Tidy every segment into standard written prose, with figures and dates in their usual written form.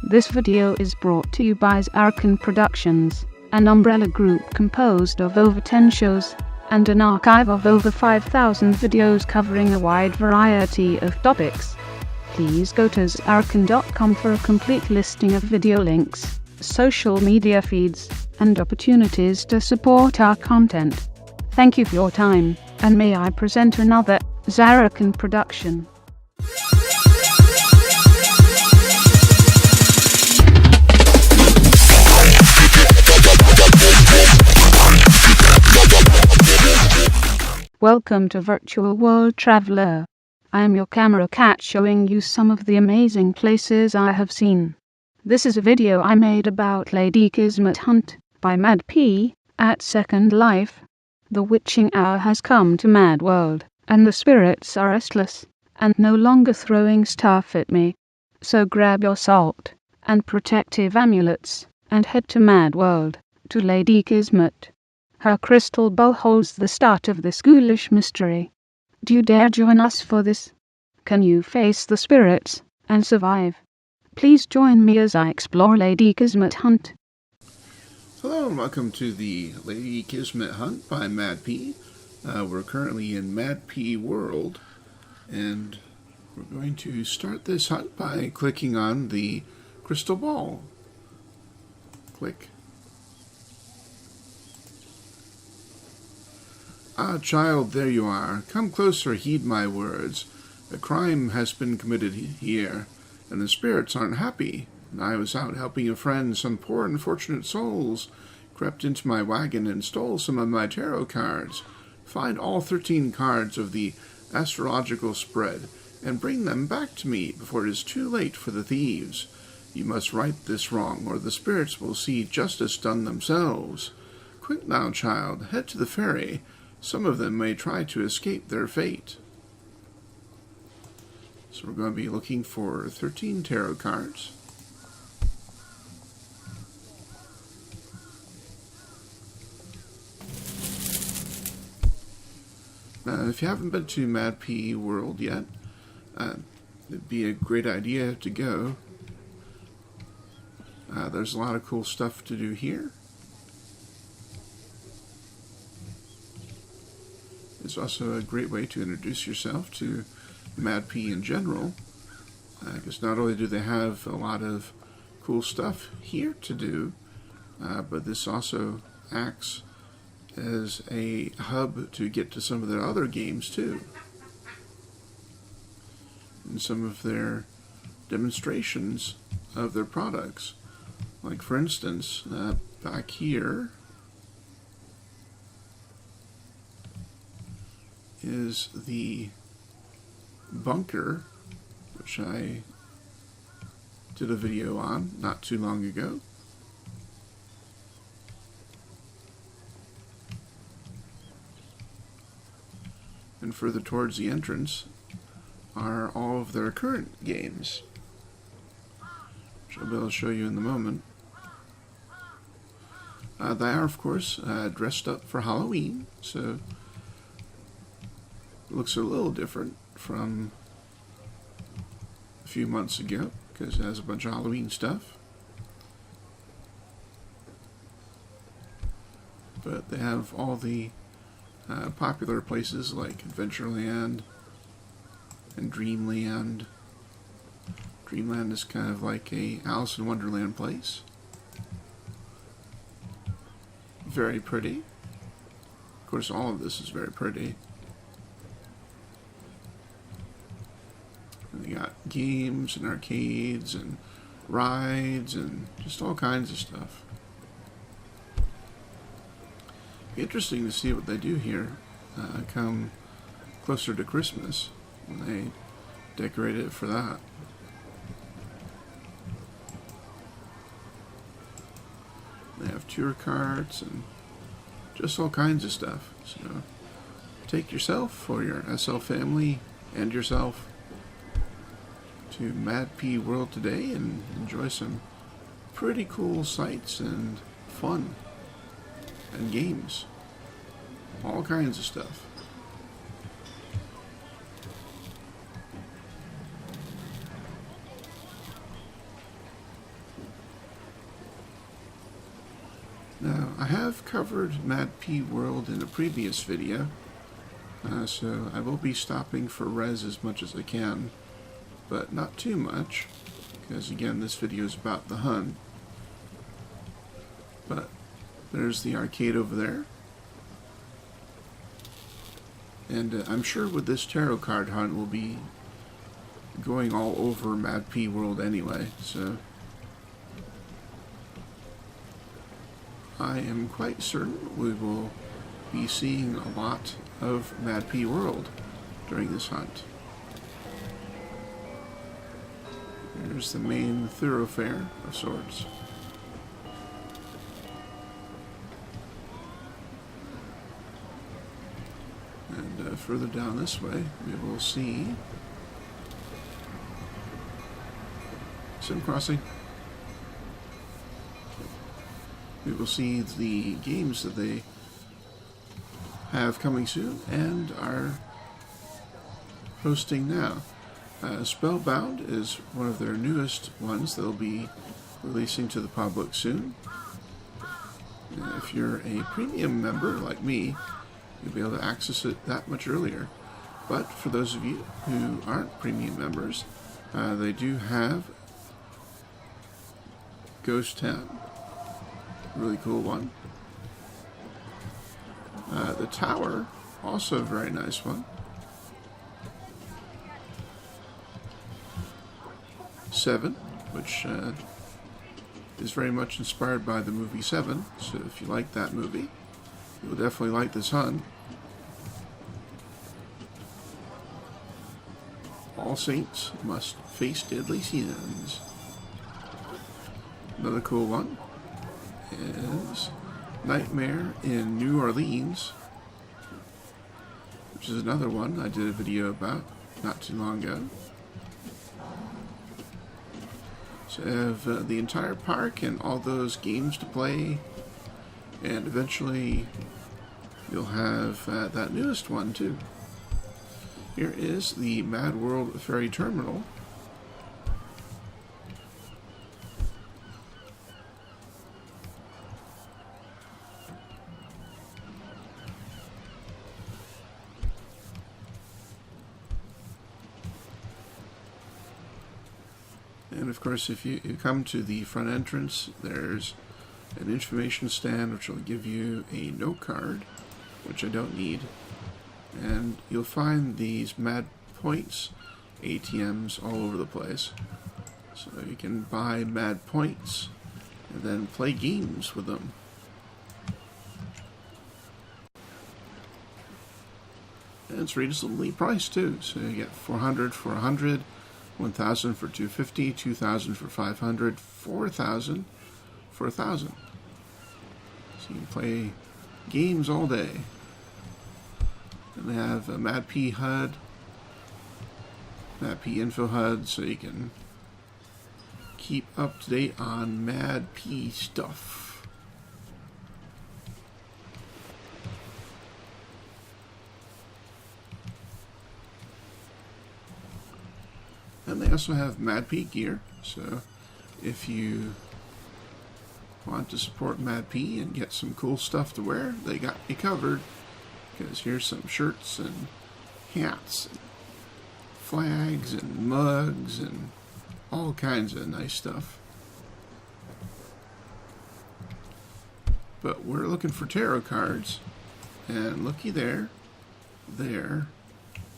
This video is brought to you by Zarrakan Productions, an umbrella group composed of over 10 shows and an archive of over 5,000 videos covering a wide variety of topics. Please go to zarrakan.com for a complete listing of video links, social media feeds, and opportunities to support our content. Thank you for your time, and may I present another Zarrakan production. Welcome to Virtual World Traveler. I am your camera cat showing you some of the amazing places I have seen. This is a video I made about Lady Kismet Hunt by MadPea at Second Life. The witching hour has come to Mad World, and the spirits are restless and no longer throwing stuff at me. So grab your salt and protective amulets and head to Mad World, to Lady Kismet. Her crystal ball holds the start of this ghoulish mystery. Do you dare join us for this? Can you face the spirits and survive? Please join me as I explore Lady Kismet Hunt. Hello and welcome to the Lady Kismet Hunt by MadPea. We're currently in MadPea World, and we're going to start this hunt by clicking on the crystal ball. Click. Ah, child, there you are. Come closer, heed my words. A crime has been committed here, and the spirits aren't happy. I was out helping a friend. Some poor unfortunate souls crept into my wagon and stole some of my tarot cards. Find all 13 cards of the astrological spread, and bring them back to me before it is too late for the thieves. You must right this wrong, or the spirits will see justice done themselves. Quick now, child, head to the ferry. Some of them may try to escape their fate. So we're going to be looking for 13 tarot cards. If you haven't been to MadPea World yet, it'd be a great idea to go. There's a lot of cool stuff to do here. It's also a great way to introduce yourself to MadPea in general, because not only do they have a lot of cool stuff here to do, but this also acts as a hub to get to some of their other games too, and some of their demonstrations of their products. Like for instance, back here is the bunker, which I did a video on not too long ago. And further towards the entrance are all of their current games, which I'll be able to show you in a moment. They are, of course, dressed up for Halloween, so it looks a little different from a few months ago, because it has a bunch of Halloween stuff. But they have all the popular places like Adventureland and Dreamland. Dreamland is kind of like a Alice in Wonderland place. Very pretty. Of course, all of this is very pretty. And they got games and arcades and rides and just all kinds of stuff. Interesting to see what they do here come closer to Christmas when they decorate it for that. They have tour carts and just all kinds of stuff. So take yourself or your SL family and yourself to MadPea World today and enjoy some pretty cool sights and fun and games. All kinds of stuff. Now, I have covered MadPea World in a previous video, so I will be stopping for res as much as I can, but not too much, because again, this video is about the hunt. But there's the arcade over there. And I'm sure with this tarot card hunt, we'll be going all over MadPea World anyway, so I am quite certain we will be seeing a lot of MadPea World during this hunt. Here's the main thoroughfare of sorts. And further down this way, we will see Sim Crossing. We will see the games that they have coming soon and are hosting now. Spellbound is one of their newest ones they'll be releasing to the public soon. If you're a premium member like me, you'll be able to access it that much earlier. But for those of you who aren't premium members, they do have Ghost Town. Really cool one. The Tower, also a very nice one. Seven, which is very much inspired by the movie Seven, so if you like that movie, you'll definitely like this hunt. All Saints Must Face Deadly Sins. Another cool one is Nightmare in New Orleans, which is another one I did a video about not too long ago. So I have the entire park and all those games to play, and eventually you'll have that newest one too. Here is the Mad World Ferry Terminal. And of course, if you come to the front entrance, there's an information stand which will give you a note card, which I don't need. And you'll find these Mad Points ATMs all over the place. So you can buy Mad Points and then play games with them. And it's reasonably priced too. So you get 400 for 100, 1,000 for 250, 2,000 for 500, 4,000 for 1,000. So you can play games all day. And they have a MadPea HUD, MadPea Info HUD, so you can keep up to date on MadPea stuff. And they also have MadPea gear, so if you want to support MadPea and get some cool stuff to wear, they got you covered. Because here's some shirts and hats, and flags and mugs and all kinds of nice stuff. But we're looking for tarot cards, and looky there, there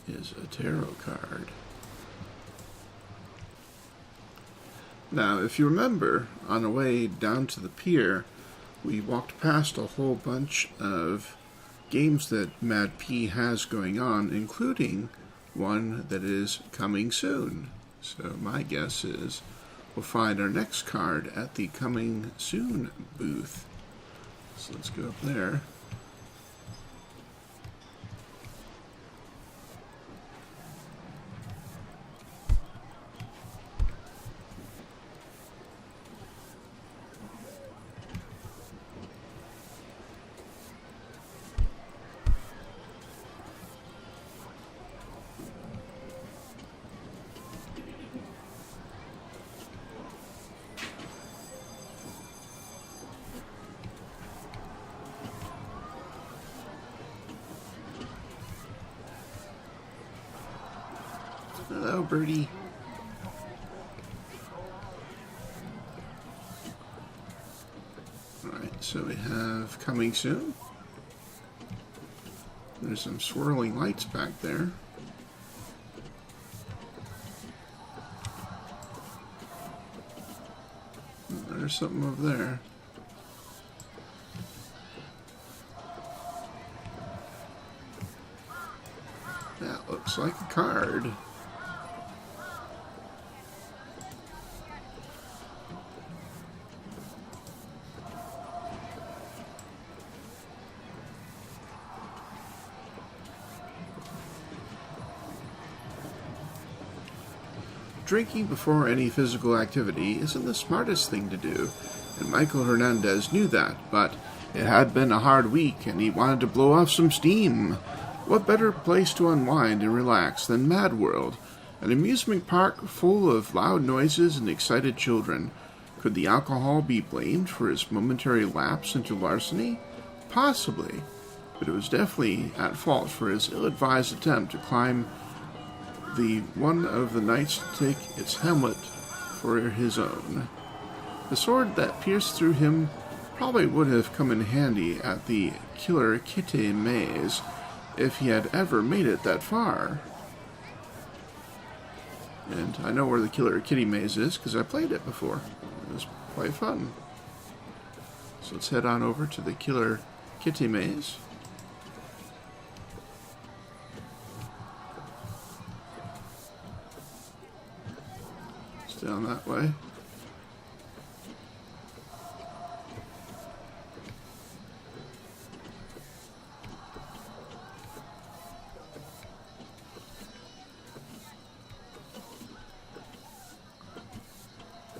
is a tarot card. Now, if you remember, on the way down to the pier, we walked past a whole bunch of games that MadPea has going on, including one that is coming soon. So my guess is we'll find our next card at the coming soon booth. So let's go up there. Hello, birdie. Alright, so we have coming soon. There's some swirling lights back there. There's something over there. That looks like a card. Drinking before any physical activity isn't the smartest thing to do, and Michael Hernandez knew that, but it had been a hard week and he wanted to blow off some steam. What better place to unwind and relax than MadPea World, an amusement park full of loud noises and excited children? Could the alcohol be blamed for his momentary lapse into larceny? Possibly, but it was definitely at fault for his ill-advised attempt to climb the one of the knights to take its helmet for his own. The sword that pierced through him probably would have come in handy at the Killer Kitty maze if he had ever made it that far. And I know where the Killer Kitty maze is because I played it before. It was quite fun. So let's head on over to the Killer Kitty maze. Down that way.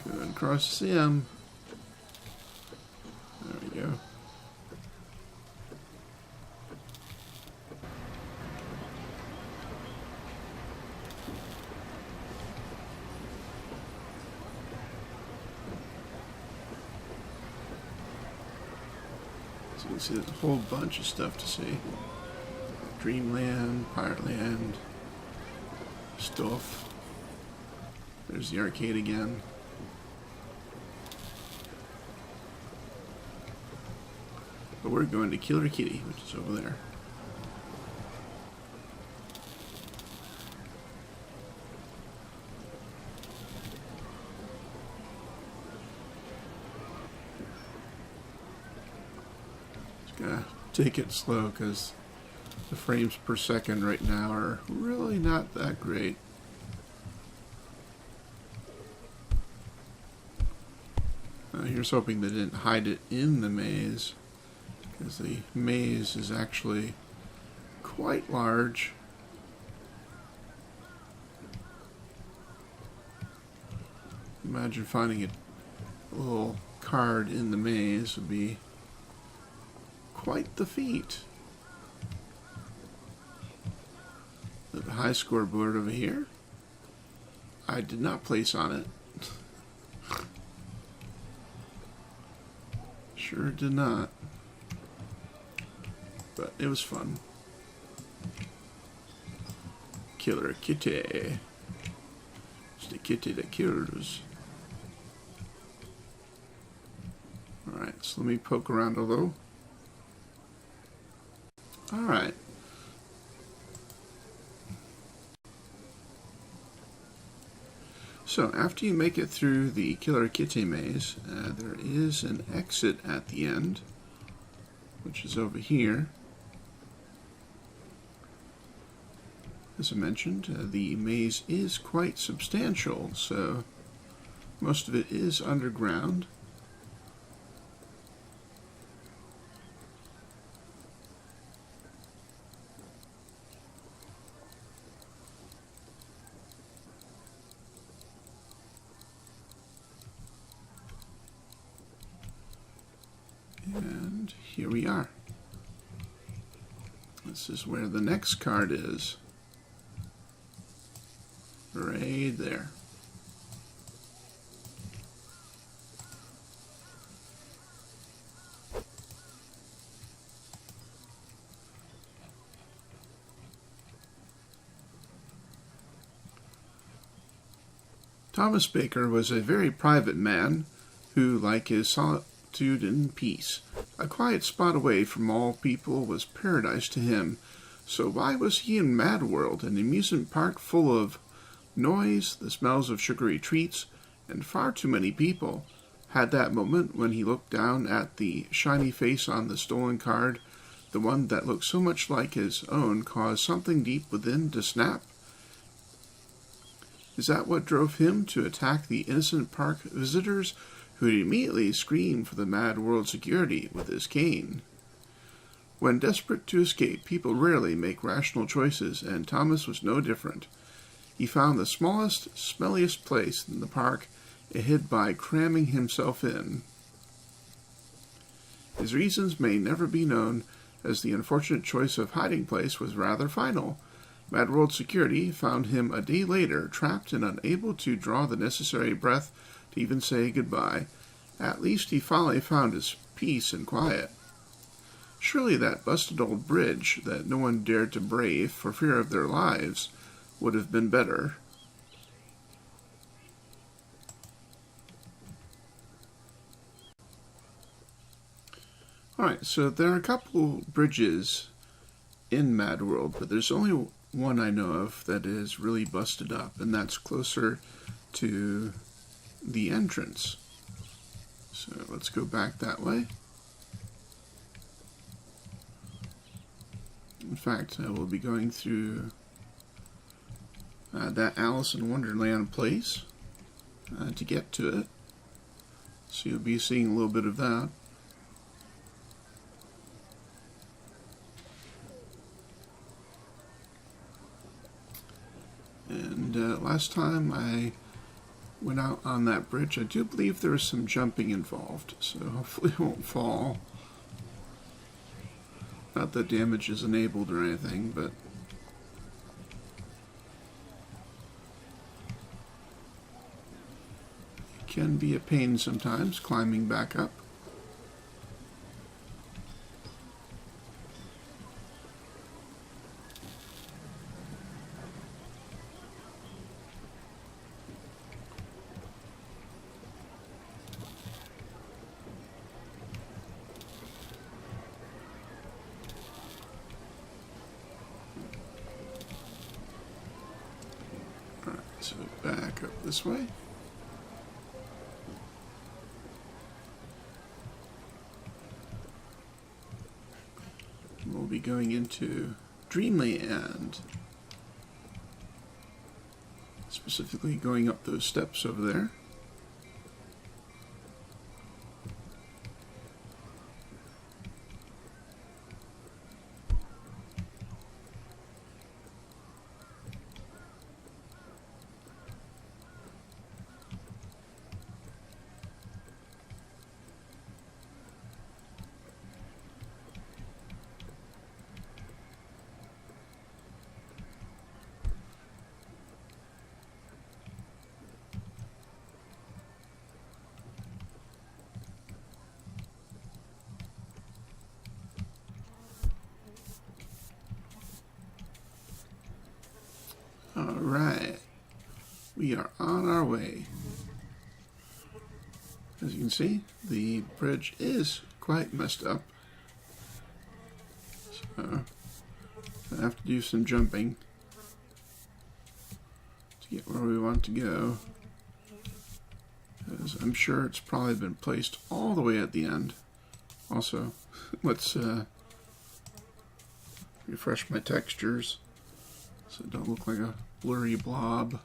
Going across to see him. There we go. So you can see there's a whole bunch of stuff to see. Dreamland, Piratland, stuff. There's the arcade again. But we're going to Killer Kitty, which is over there. Just gotta take it slow because the frames per second right now are really not that great. Here's hoping they didn't hide it in the maze, because the maze is actually quite large. Imagine finding a little card in the maze would be quite the feat. The high scoreboard over here. I did not place on it. Sure did not. But it was fun. Killer Kitty. It's the kitty that kills. Alright, so let me poke around a little. Alright. So after you make it through the Killer Kitty maze, there is an exit at the end, which is over here. As I mentioned, the maze is quite substantial, so most of it is underground. And here we are. This is where the next card is. Right there. Thomas Baker was a very private man who, like his solitude and peace, a quiet spot away from all people was paradise to him. So why was he in Mad World, an amusement park full of noise, the smells of sugary treats, and far too many people? Had that moment when he looked down at the shiny face on the stolen card, the one that looked so much like his own, caused something deep within to snap? Is that what drove him to attack the innocent park visitors, who had immediately screamed for the Mad World security with his cane? When desperate to escape, people rarely make rational choices, and Thomas was no different. He found the smallest, smelliest place in the park and hid by cramming himself in. His reasons may never be known, as the unfortunate choice of hiding place was rather final. Mad World security found him a day later, trapped and unable to draw the necessary breath to even say goodbye. At least he finally found his peace and quiet. Surely that busted old bridge that no one dared to brave for fear of their lives would have been better. Alright, so there are a couple bridges in Mad World, but there's only one I know of that is really busted up, and that's closer to the entrance. So let's go back that way. In fact, I will be going through that Alice in Wonderland place to get to it. So you'll be seeing a little bit of that. And last time I went out on that bridge, I do believe there was some jumping involved, so hopefully it won't fall. Not that damage is enabled or anything, but it can be a pain sometimes climbing back up. So back up this way. We'll be going into Dreamland. Specifically going up those steps over there. Alright, we are on our way. As you can see, the bridge is quite messed up. So, I have to do some jumping to get where we want to go. Because I'm sure it's probably been placed all the way at the end. Also, let's refresh my textures so it don't look like a blurry blob.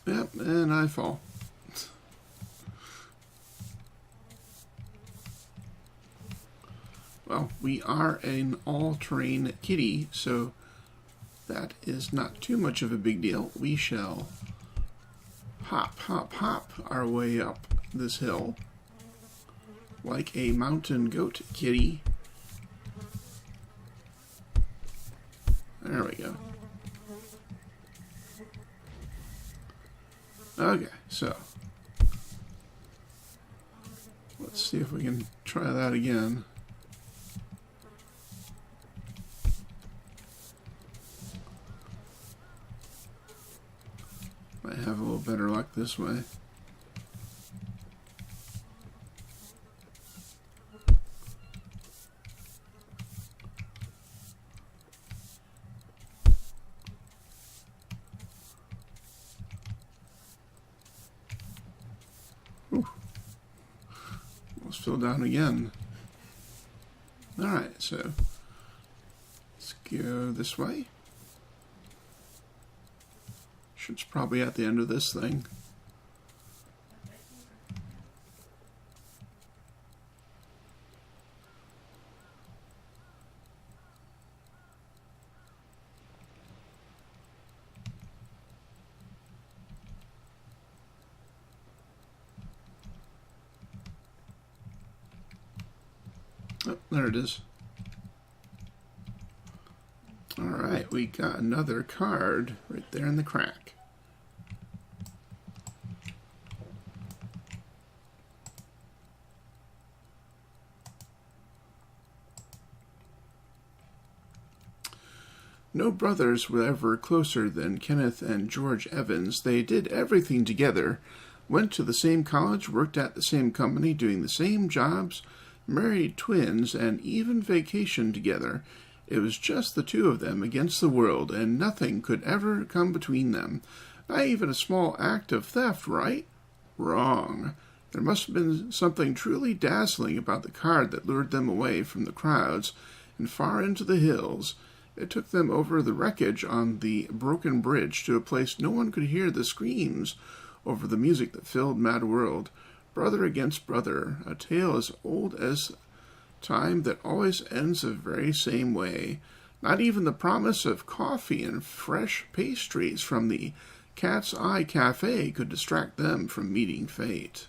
Yep, and I fall. Well, we are an all-terrain kitty, so that is not too much of a big deal. We shall hop, hop, hop our way up this hill like a mountain goat kitty. There we go. Okay, so Let's see if we can try that again. Might have a little better luck this way. Almost fell down again. Alright, so let's go this way. It's probably at the end of this thing. Oh, there it is. Alright, we got another card right there in the crack. No brothers were ever closer than Kenneth and George Evans. They did everything together, went to the same college, worked at the same company, doing the same jobs, married twins, and even vacationed together. It was just the two of them against the world, and nothing could ever come between them. Not even a small act of theft, right? Wrong. There must have been something truly dazzling about the card that lured them away from the crowds and far into the hills. It took them over the wreckage on the broken bridge to a place no one could hear the screams over the music that filled Mad World. Brother against brother, a tale as old as time that always ends the very same way. Not even the promise of coffee and fresh pastries from the Cat's Eye Cafe could distract them from meeting fate.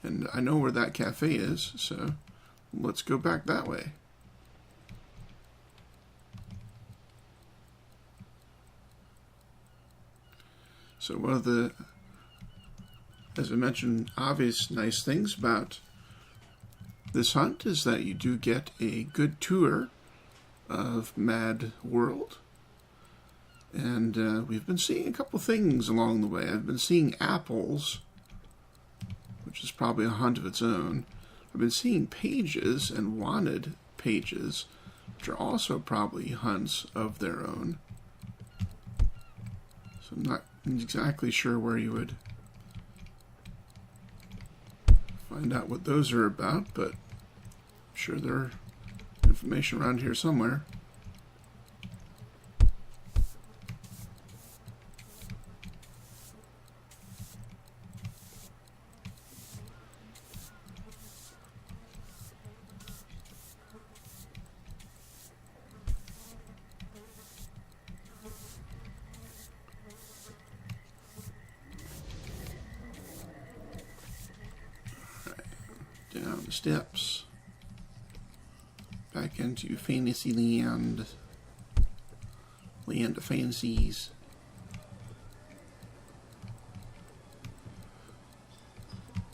And I know where that cafe is, so let's go back that way. So one of the, as I mentioned, obvious nice things about this hunt is that you do get a good tour of Mad World. And we've been seeing a couple things along the way. I've been seeing apples, which is probably a hunt of its own. I've been seeing pages and wanted pages, which are also probably hunts of their own. So I'm not exactly sure where you would find out what those are about, but I'm sure there's information around here somewhere. Down the steps, back into fantasy land, land of fancies.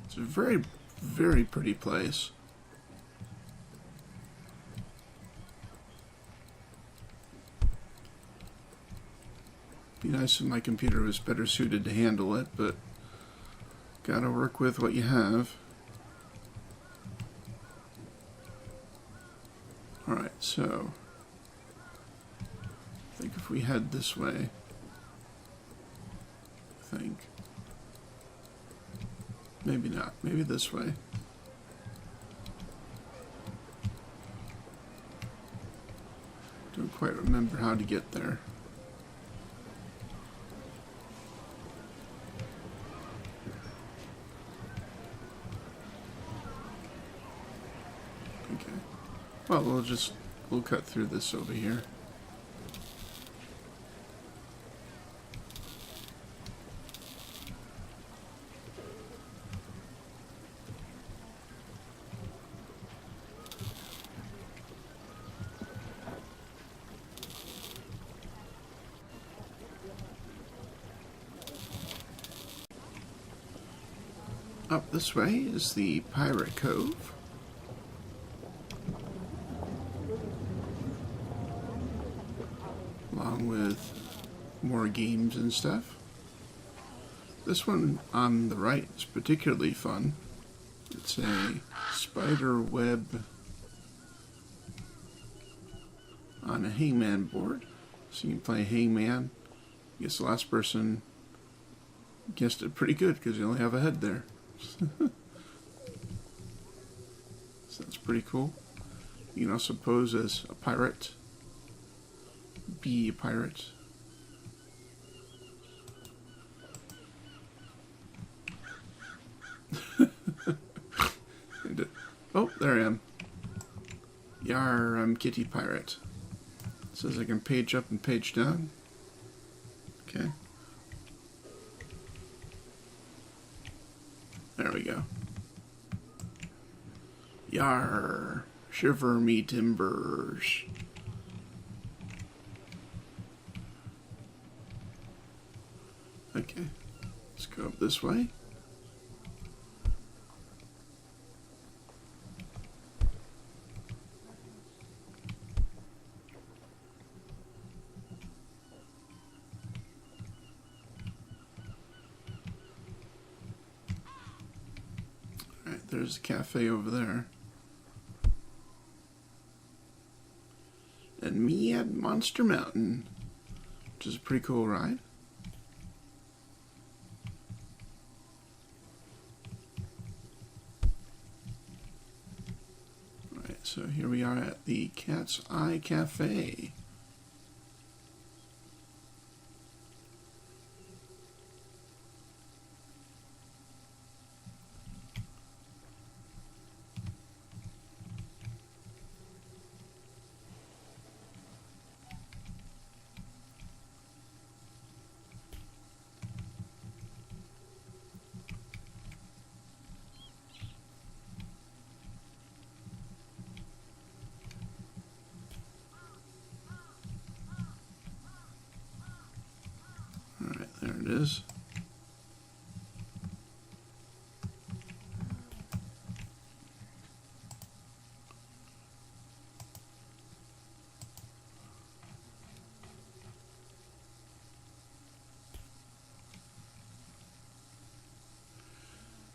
It's a very, very pretty place. Be nice if my computer was better suited to handle it, but gotta work with what you have. Alright, so I think if we head this way, maybe not, maybe this way. Don't quite remember how to get there. Okay. Well, we'll cut through this over here. Up this way is the Pirate Cove. Along with more games and stuff. This one on the right is particularly fun. It's a spider web on a hangman board. So you can play hangman. I guess the last person guessed it pretty good because you only have a head there. So that's pretty cool. You can also pose as a pirate. Be a pirate. Oh, there I am. Yar, I'm Kitty Pirate. It says I can page up and page down. Okay. There we go. Yar, shiver me timbers. Okay, let's go up this way. Alright, there's a cafe over there. And me at Monster Mountain, which is a pretty cool ride. Alright, so here we are at the Cat's Eye Cafe. Alright, there it is.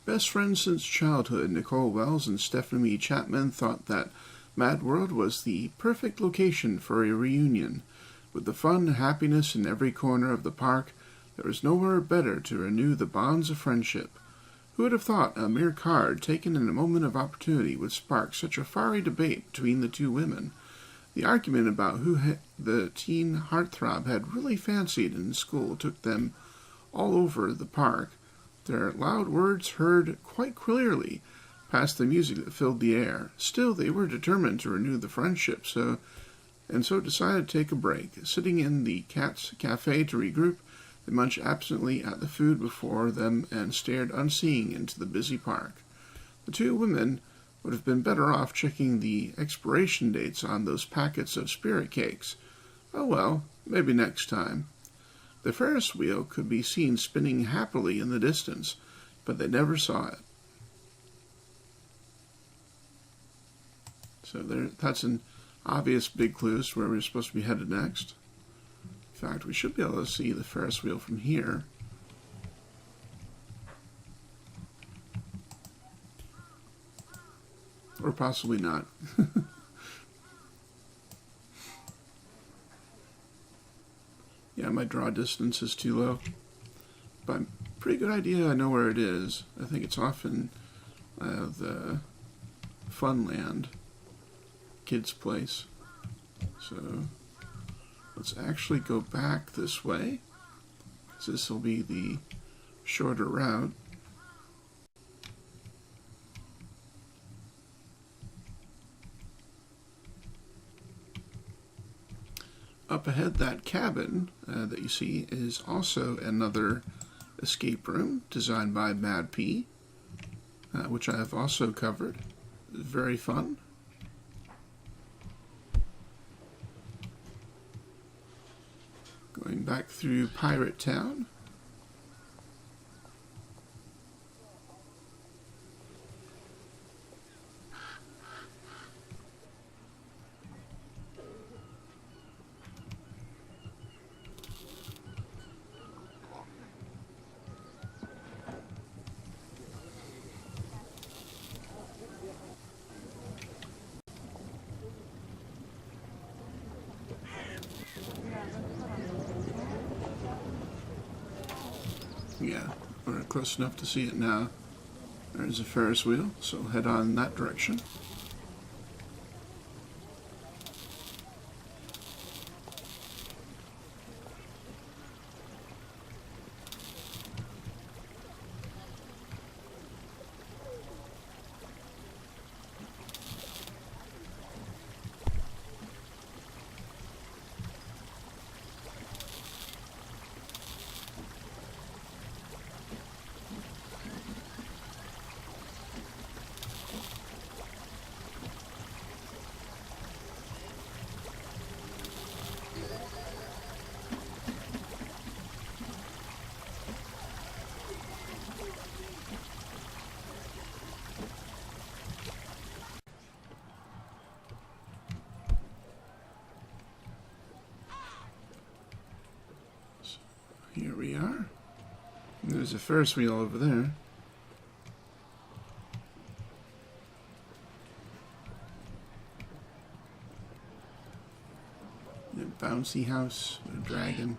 Best friends since childhood, Nicole Wells and Stephanie Chapman thought that Mad World was the perfect location for a reunion. With the fun and happiness in every corner of the park, there was nowhere better to renew the bonds of friendship. Who would have thought a mere card taken in a moment of opportunity would spark such a fiery debate between the two women? The argument about who the teen heartthrob had really fancied in school took them all over the park, their loud words heard quite clearly past the music that filled the air. Still, they were determined to renew the friendship, so decided to take a break. Sitting in the Cat's Cafe to regroup, they munched absently at the food before them and stared unseeing into the busy park. The two women would have been better off checking the expiration dates on those packets of spirit cakes. Oh well, maybe next time. The Ferris wheel could be seen spinning happily in the distance, but they never saw it. So that's an obvious big clue as to where we're supposed to be headed next. In fact, we should be able to see the Ferris wheel from here. Or possibly not. Yeah, my draw distance is too low. But pretty good idea, I know where it is. I think it's off in the Funland kids' place. So let's actually go back this way, because this will be the shorter route. Up ahead, that cabin that you see is also another escape room designed by MadPea, which I have also covered. Very fun. Going back through Pirate Town. Yeah, we're close enough to see it now. There's a Ferris wheel, so head on that direction. Here we are. There's a Ferris wheel over there. A bouncy house, a dragon.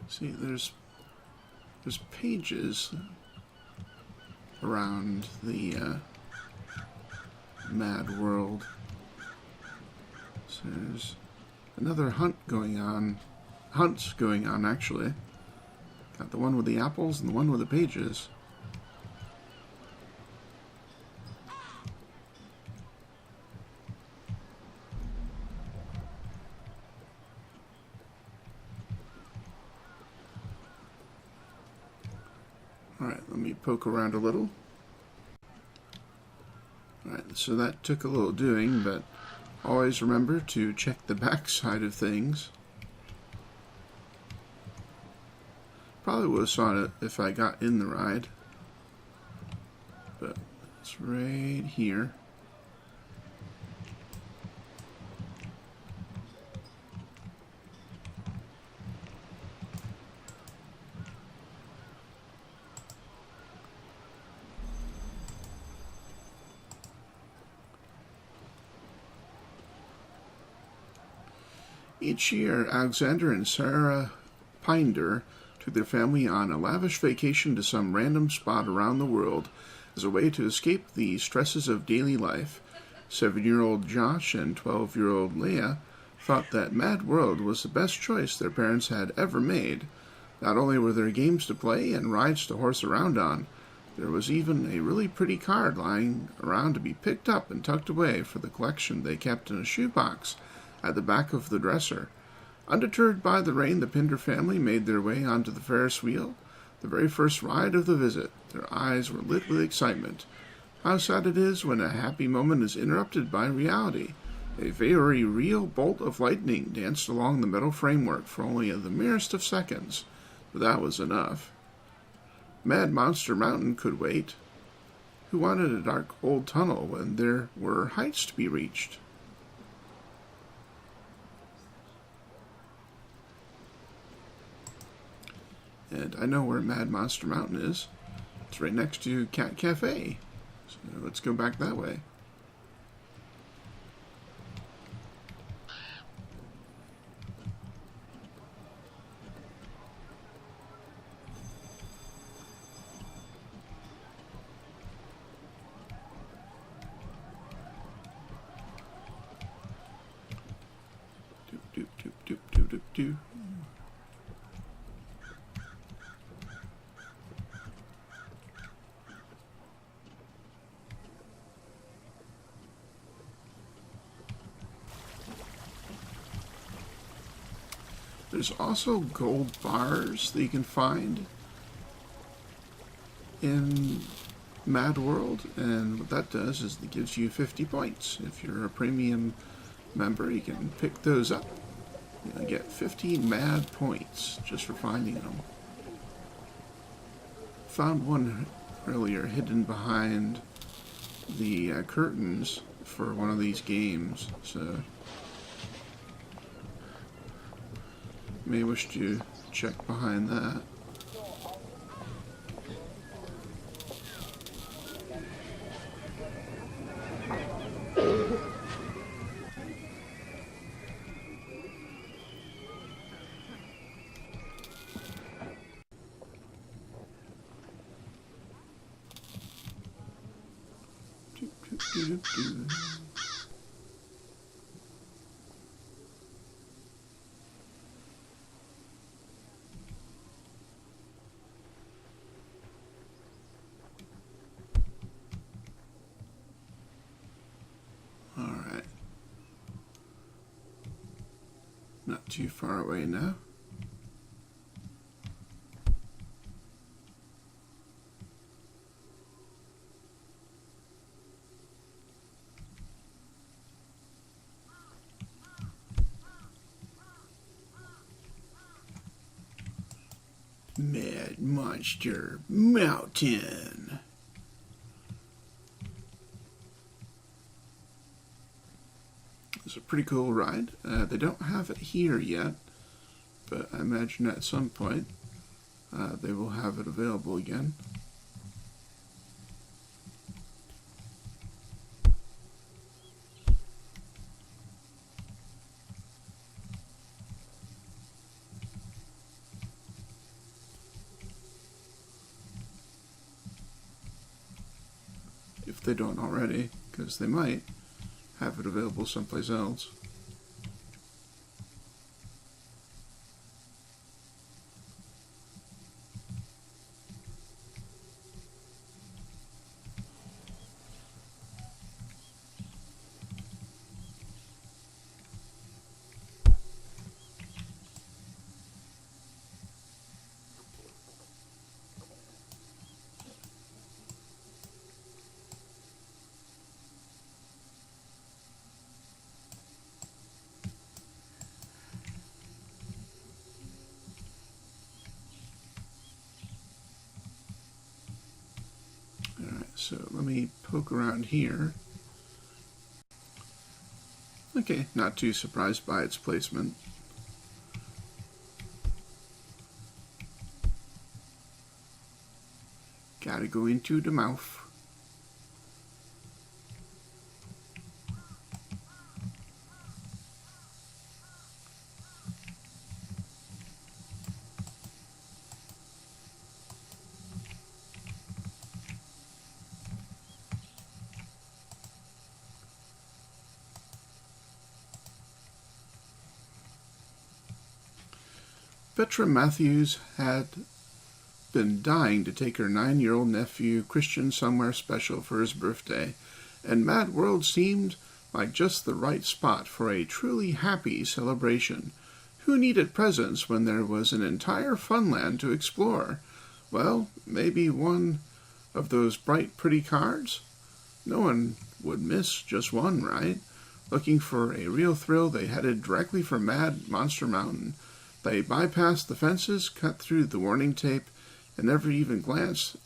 See, there's pages around the Mad World. So there's another hunts going on actually. Got the one with the apples and the one with the pages. Alright, let me poke around a little. Alright, so that took a little doing, but always remember to check the back side of things. Probably would have saw it if I got in the ride. But it's right here. Each year, Alexander and Sarah Pinder took their family on a lavish vacation to some random spot around the world as a way to escape the stresses of daily life. 7-year-old Josh and 12-year-old Leah thought that Mad World was the best choice their parents had ever made. Not only were there games to play and rides to horse around on, there was even a really pretty card lying around to be picked up and tucked away for the collection they kept in a shoebox at the back of the dresser. Undeterred by the rain, the Pinder family made their way onto the Ferris wheel, the very first ride of the visit. Their eyes were lit with excitement. How sad it is when a happy moment is interrupted by reality. A very real bolt of lightning danced along the metal framework for only the merest of seconds, but that was enough. Mad Monster Mountain could wait. Who wanted a dark old tunnel when there were heights to be reached? And I know where Mad Monster Mountain is. It's right next to Cat Cafe. So let's go back that way. Doop, doop, doop, doop, doop, doop, doop. there's also gold bars that you can find in Mad World, and what that does is it gives you 50 points. If you're a premium member, you can pick those up. You'll get 50 mad points just for finding them. Found one earlier hidden behind the curtains for one of these games, so may wish to check behind that. Alright. Not too far away now. Mad Monster Mountain. It's a pretty cool ride. They don't have it here yet, but I imagine at some point they will have it available again. If they don't already, because they might have it available someplace else. So let me poke around here. Okay, not too surprised by its placement. Gotta go into the mouth. Petra Matthews had been dying to take her 9-year-old nephew Christian somewhere special for his birthday, and Mad World seemed like just the right spot for a truly happy celebration. Who needed presents when there was an entire funland to explore? Well, maybe one of those bright, pretty cards? No one would miss just one, right? Looking for a real thrill, they headed directly for Mad Monster Mountain. They bypassed the fences, cut through the warning tape, and never even glanced at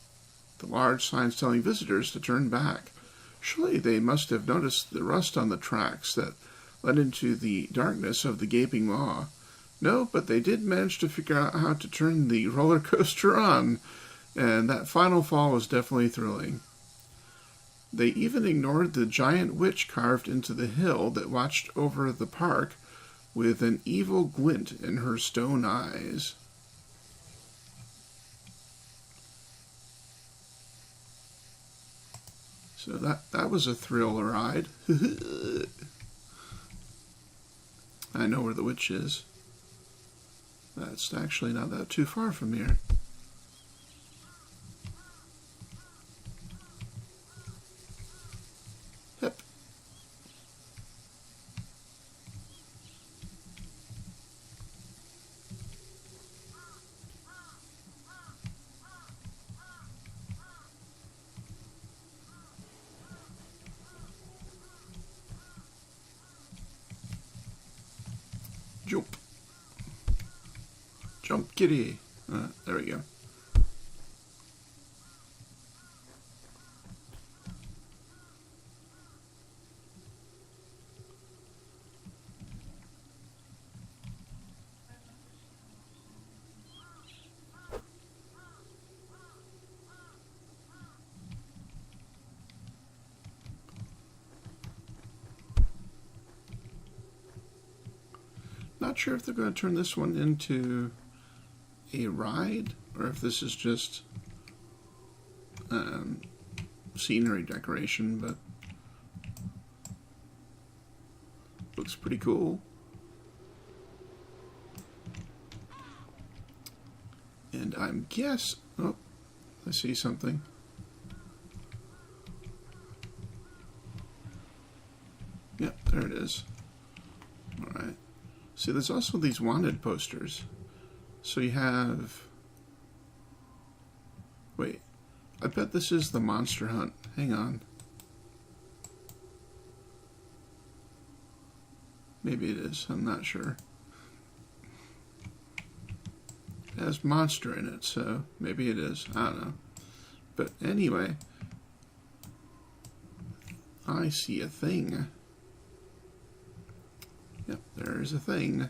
the large signs telling visitors to turn back. Surely they must have noticed the rust on the tracks that led into the darkness of the gaping maw. No, but they did manage to figure out how to turn the roller coaster on, and that final fall was definitely thrilling. They even ignored the giant witch carved into the hill that watched over the park with an evil glint in her stone eyes. So that was a thrill ride. I know where the witch is. That's actually not that too far from here. Yep. Jump. Jump, kitty. There we go. Not sure if they're going to turn this one into a ride or if this is just scenery decoration, but looks pretty cool. And oh, I see something. Yep, there it is. All right. See, there's also these wanted posters. So you have... Wait, I bet this is the Monster Hunt. Hang on. Maybe it is, I'm not sure. It has monster in it, so maybe it is. I don't know. But anyway, I see a thing. Yep, there's a thing.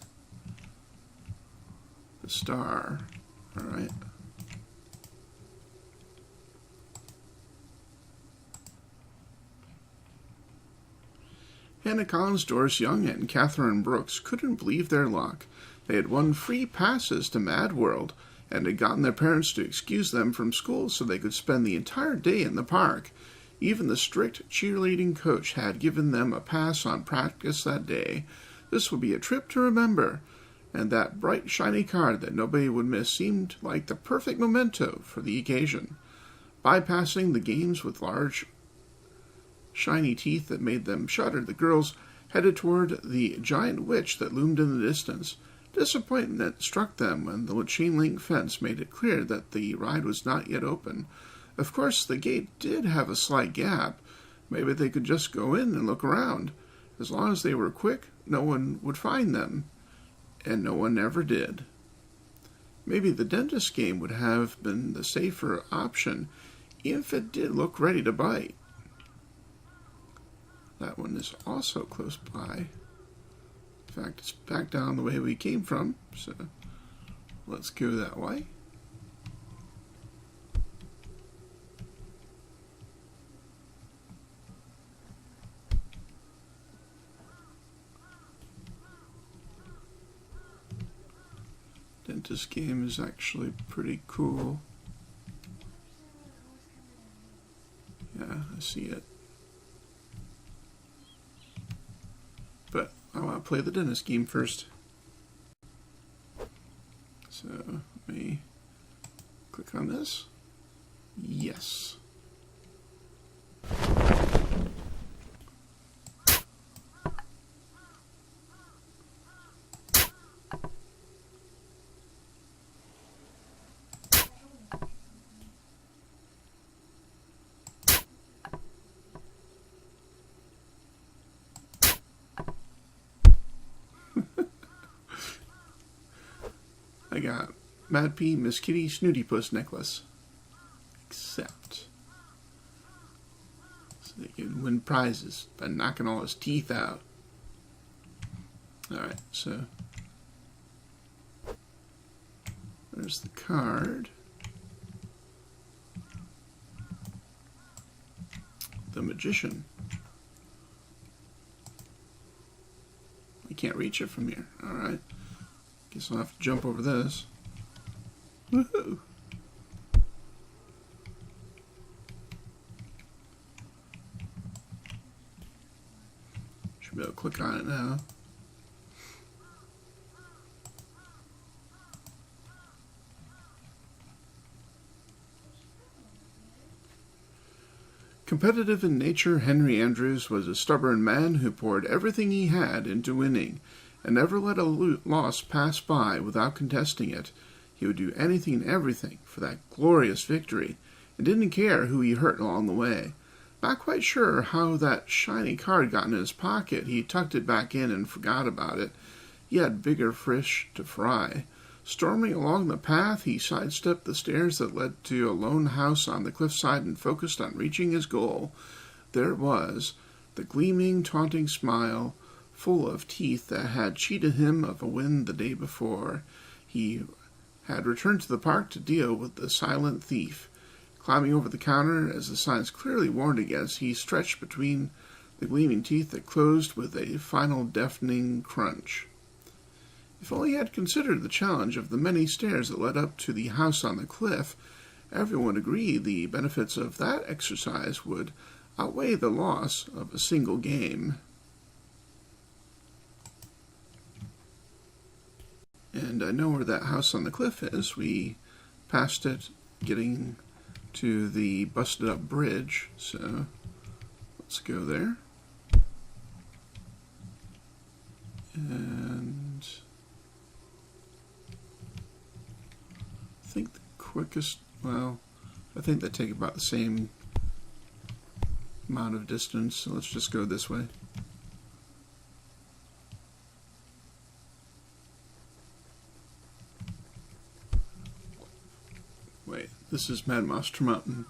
The star. Alright. Hannah Collins, Doris Young, and Catherine Brooks couldn't believe their luck. They had won free passes to MadPea World and had gotten their parents to excuse them from school so they could spend the entire day in the park. Even the strict cheerleading coach had given them a pass on practice that day. This would be a trip to remember, and that bright, shiny card that nobody would miss seemed like the perfect memento for the occasion. Bypassing the games with large, shiny teeth that made them shudder, the girls headed toward the giant witch that loomed in the distance. Disappointment struck them when the chain-link fence made it clear that the ride was not yet open. Of course, the gate did have a slight gap. Maybe they could just go in and look around. As long as they were quick, no one would find them, and no one ever did. Maybe the dentist game would have been the safer option if it did look ready to bite. That one is also close by. In fact, it's back down the way we came from, so let's go that way. Dentist game is actually pretty cool. Yeah, I see it. But I want to play the dentist game first. So let me click on this. Yes. I got MadPea Miss Kitty Snooty Puss necklace. Except, so they can win prizes by knocking all his teeth out. Alright, so there's the card. The magician. I can't reach it from here. Alright. Guess I'll have to jump over this. Woohoo! Should be able to click on it now. Competitive in nature, Henry Andrews was a stubborn man who poured everything he had into winning, and never let a loss pass by without contesting it. He would do anything and everything for that glorious victory, and didn't care who he hurt along the way. Not quite sure how that shiny card got in his pocket, he tucked it back in and forgot about it. He had bigger fish to fry. Storming along the path, he sidestepped the stairs that led to a lone house on the cliffside and focused on reaching his goal. There it was, the gleaming, taunting smile, full of teeth that had cheated him of a win the day before. He had returned to the park to deal with the silent thief. Climbing over the counter, as the signs clearly warned against, he stretched between the gleaming teeth that closed with a final deafening crunch. If only he had considered the challenge of the many stairs that led up to the house on the cliff, everyone agreed the benefits of that exercise would outweigh the loss of a single game. And I know where that house on the cliff is. We passed it getting to the busted up bridge, so let's go there. And I think the quickest, well, I think they take about the same amount of distance, so let's just go this way. Wait, this is Mad Monster Mountain.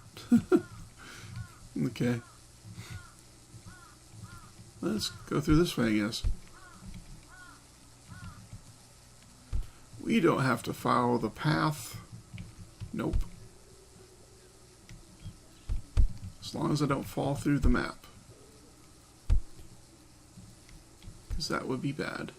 Okay. Let's go through this way, I guess. We don't have to follow the path. Nope. As long as I don't fall through the map. Because that would be bad.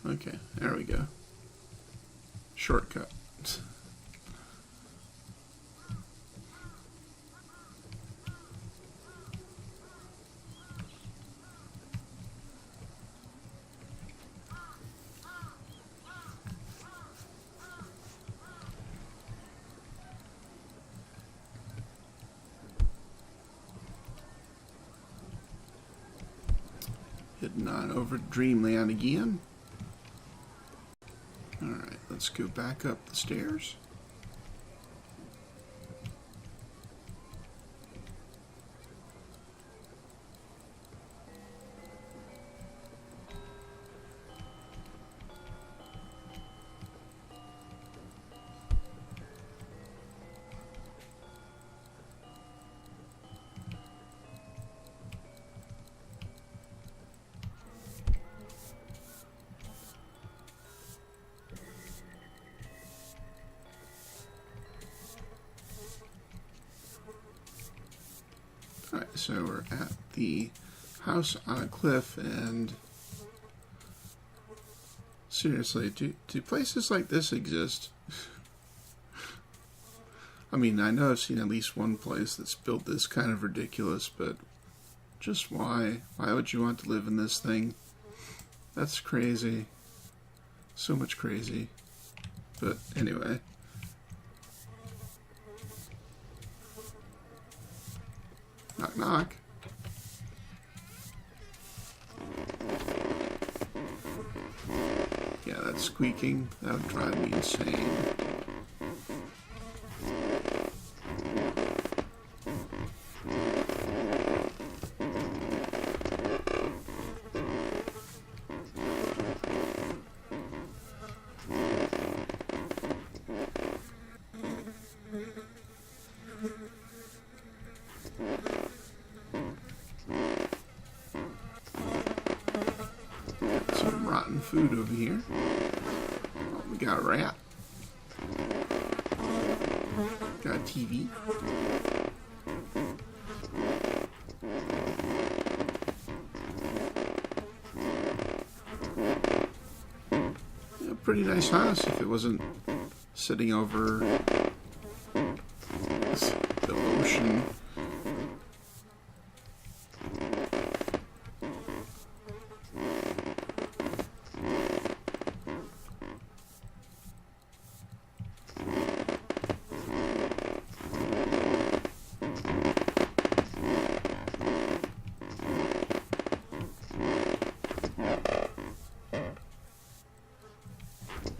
Okay, there we go. Shortcut. Heading on over to Dreamland again. Alright, let's go back up the stairs. Alright, so we're at the house on a cliff, and seriously, do places like this exist? I mean, I know I've seen at least one place that's built this kind of ridiculous, but just why? Why would you want to live in this thing? That's crazy. So much crazy. But anyway. Knock, knock. Yeah, that squeaking, that would drive me insane. Some rotten food over here. Oh, we got a rat. Got a TV. Yeah, pretty nice house if it wasn't sitting over the ocean.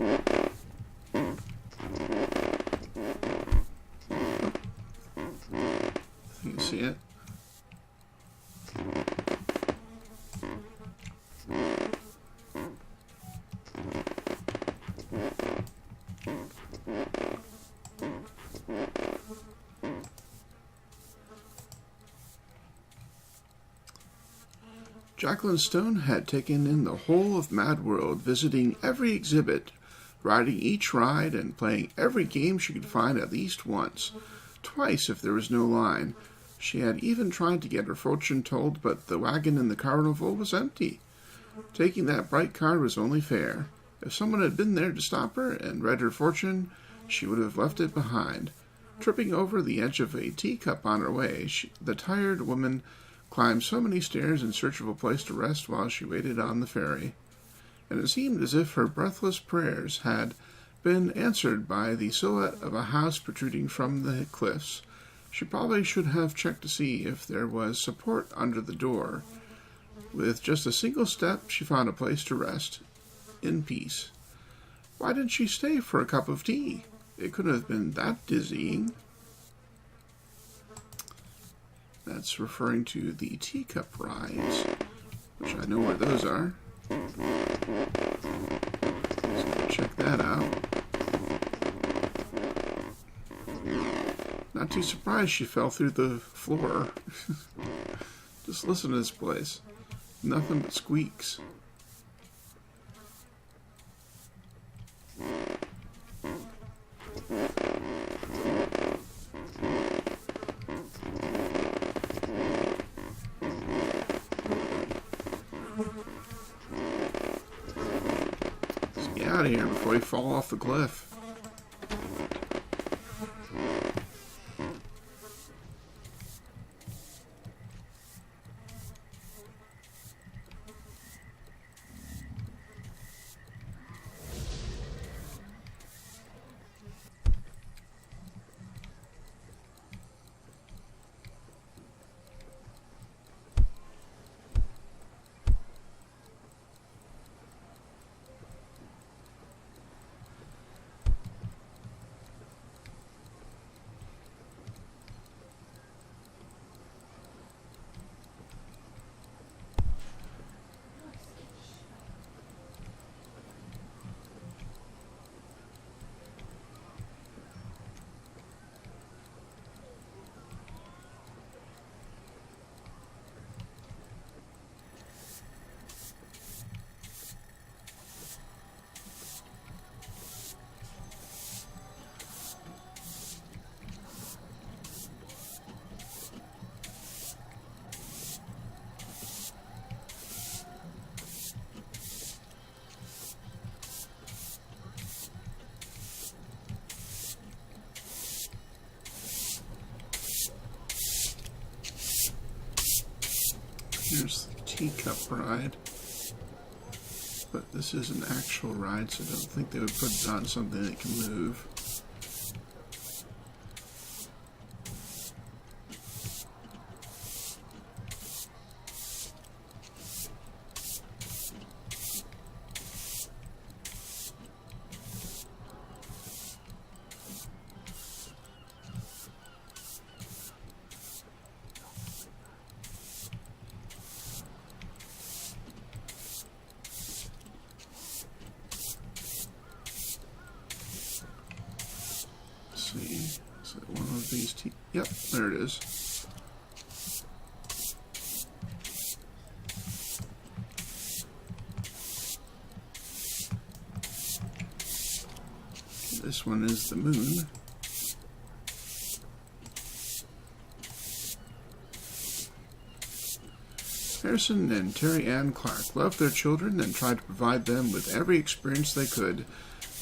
You can see it. Jacqueline Stone had taken in the whole of Mad World, visiting every exhibit, riding each ride, and playing every game she could find at least once, twice if there was no line. She had even tried to get her fortune told, but the wagon in the carnival was empty. Taking that bright card was only fair. If someone had been there to stop her and read her fortune, she would have left it behind. Tripping over the edge of a teacup on her way, the tired woman climbed so many stairs in search of a place to rest while she waited on the ferry, and it seemed as if her breathless prayers had been answered by the silhouette of a house protruding from the cliffs. She probably should have checked to see if there was support under the door. With just a single step, she found a place to rest, in peace. Why didn't she stay for a cup of tea? It couldn't have been that dizzying. That's referring to the teacup rides, which I know where those are. So check that out. Not too surprised she fell through the floor. Just listen to this place. Nothing but squeaks. Get out of here before you fall off the cliff. Here's the teacup ride, but this is an actual ride, so I don't think they would put it on something that can move. See, is it one of these yep, there it is. This one is the moon. Harrison and Terry Ann Clark loved their children and tried to provide them with every experience they could.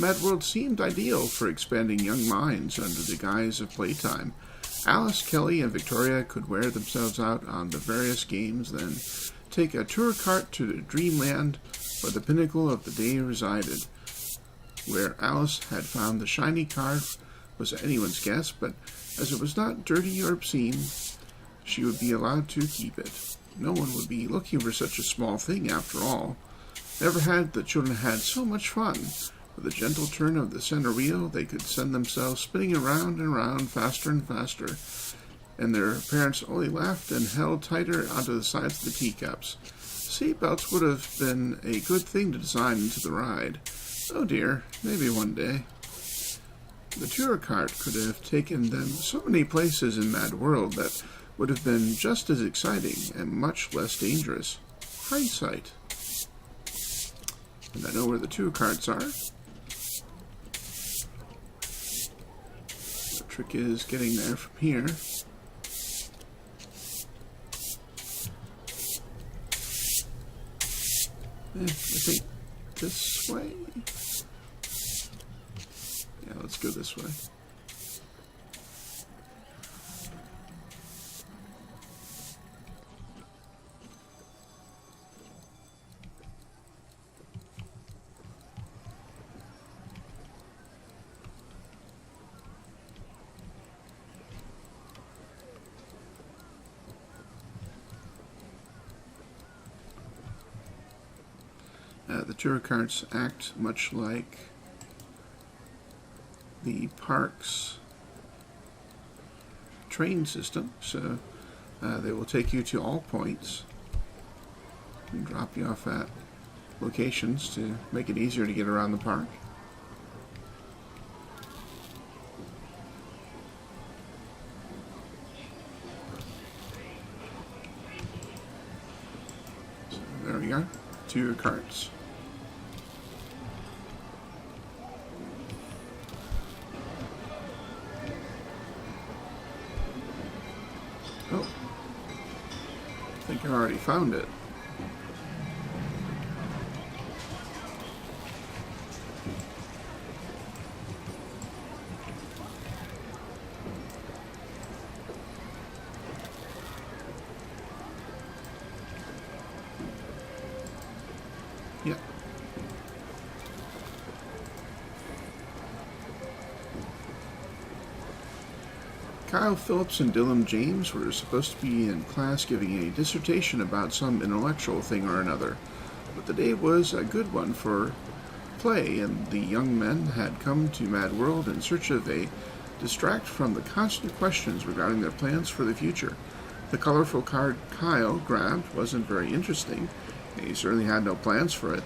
Mad World seemed ideal for expanding young minds under the guise of playtime. Alice, Kelly, and Victoria could wear themselves out on the various games, then take a tour cart to dreamland where the pinnacle of the day resided. Where Alice had found the shiny car was anyone's guess, but as it was not dirty or obscene, she would be allowed to keep it. No one would be looking for such a small thing after all. Never had the children had so much fun. With a gentle turn of the center wheel, they could send themselves spinning around and around faster and faster, and their parents only laughed and held tighter onto the sides of the teacups. Seatbelts would have been a good thing to design into the ride. Oh dear, maybe one day. The tour cart could have taken them so many places in Mad World that would have been just as exciting and much less dangerous. Hindsight. And I know where the tour carts are. The trick is getting there from here. I think this way? Yeah, let's go this way. The tour carts act much like the park's train system, so they will take you to all points and drop you off at locations to make it easier to get around the park. So there we are, tour carts. Oh, I think I already found it. Yeah. Kyle Phillips and Dylan James were supposed to be in class giving a dissertation about some intellectual thing or another, but the day was a good one for play, and the young men had come to Mad World in search of a distract from the constant questions regarding their plans for the future. The colorful card Kyle grabbed wasn't very interesting. He certainly had no plans for it,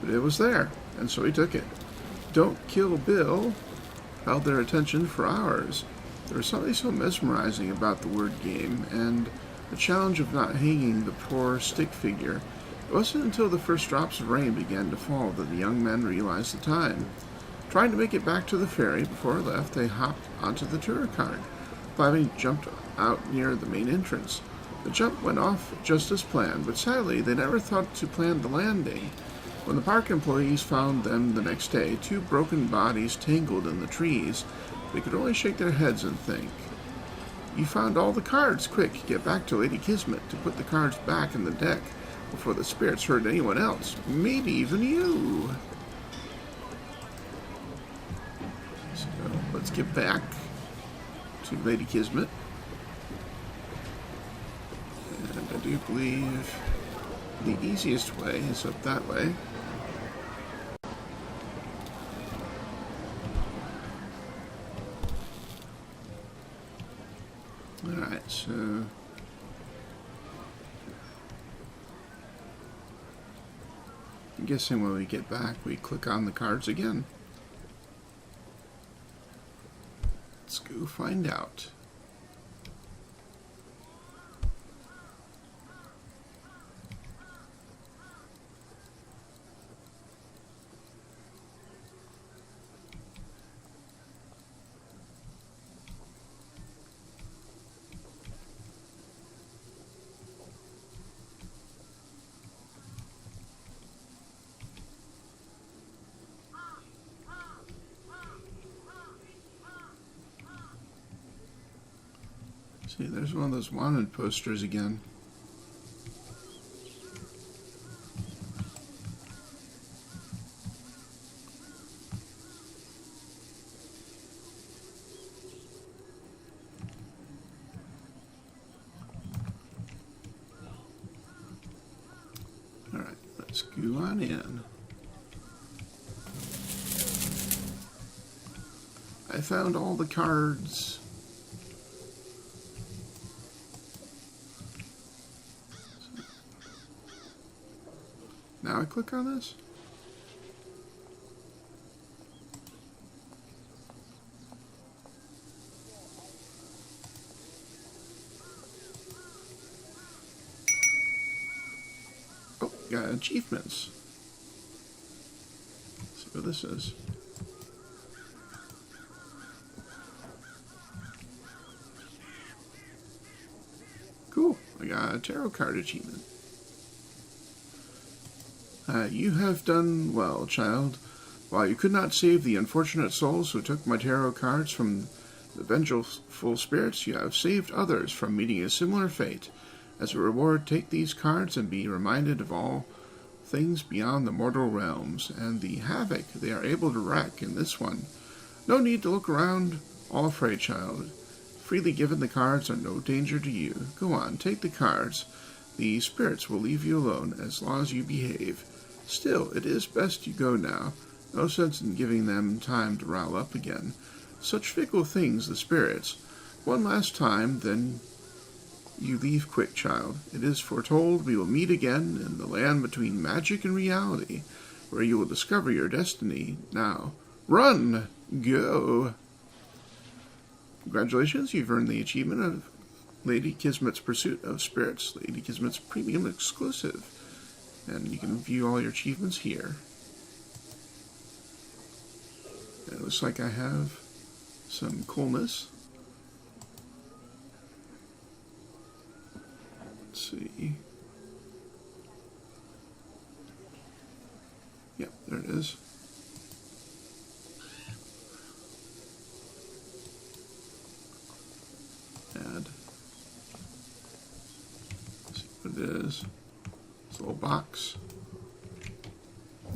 but it was there, and so he took it. Don't Kill Bill held their attention for hours. There was something so mesmerizing about the word game, and the challenge of not hanging the poor stick figure. It wasn't until the first drops of rain began to fall that the young men realized the time. Trying to make it back to the ferry before it left, they hopped onto the tour cart. Bobby jumped out near the main entrance. The jump went off just as planned, but sadly they never thought to plan the landing. When the park employees found them the next day, two broken bodies tangled in the trees, they could only shake their heads and think. You found all the cards. Quick, get back to Lady Kismet to put the cards back in the deck before the spirits hurt anyone else, maybe even you. So let's get back to Lady Kismet. And I do believe the easiest way is up that way. Alright, so I'm guessing when we get back we click on the cards again. Let's go find out. See, there's one of those wanted posters again. Alright, let's go on in. I found all the cards. Now I click on this. Oh, got achievements. Let's see what this is. Cool, I got a tarot card achievement. You have done well, child. While you could not save the unfortunate souls who took my tarot cards from the vengeful spirits, you have saved others from meeting a similar fate. As a reward, take these cards and be reminded of all things beyond the mortal realms, and the havoc they are able to wreak in this one. No need to look around, all afraid, child. Freely given, the cards are no danger to you. Go on, take the cards. The spirits will leave you alone as long as you behave. Still, it is best you go now. No sense in giving them time to rile up again. Such fickle things, the spirits. One last time, then you leave quick, child. It is foretold we will meet again in the land between magic and reality, where you will discover your destiny. Now, run! Go! Congratulations, you've earned the achievement of Lady Kismet's Pursuit of Spirits, Lady Kismet's Premium Exclusive. And you can view all your achievements here. It looks like I have some coolness. Let's see. Yep, there it is. Add. Let's see what it is. It's a little box.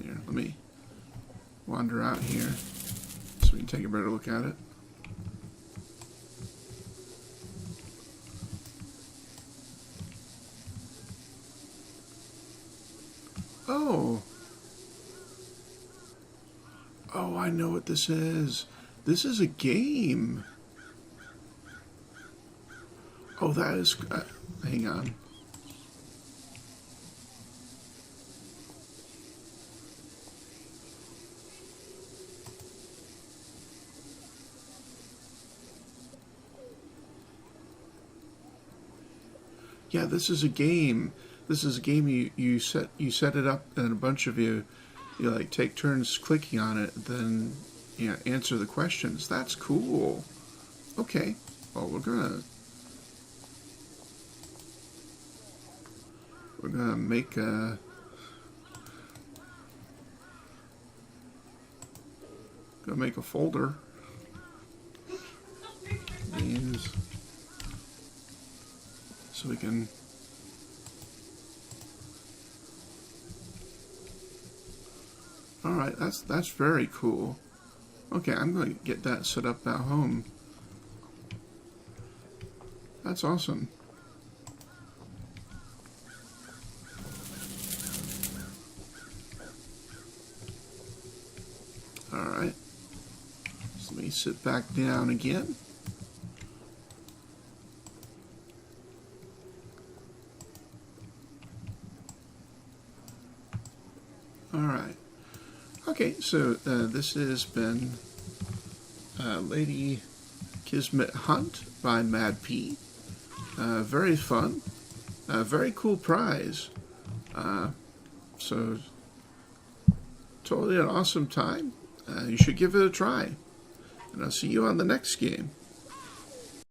Here, let me wander out here so we can take a better look at it. Oh! Oh, I know what this is. This is a game. Oh, that is... hang on. Yeah, this is a game. This is a game you set it up, and a bunch of you like take turns clicking on it, then answer the questions. That's cool. Okay. Well, we're gonna make a folder. Games. So we can Alright, that's very cool. Okay, I'm going to get that set up at home. That's awesome. Alright. So let me sit back down again. Alright. Okay, so this has been Lady Kismet Hunt by MadPea. Very fun. Very cool prize. So, totally an awesome time. You should give it a try. And I'll see you on the next game.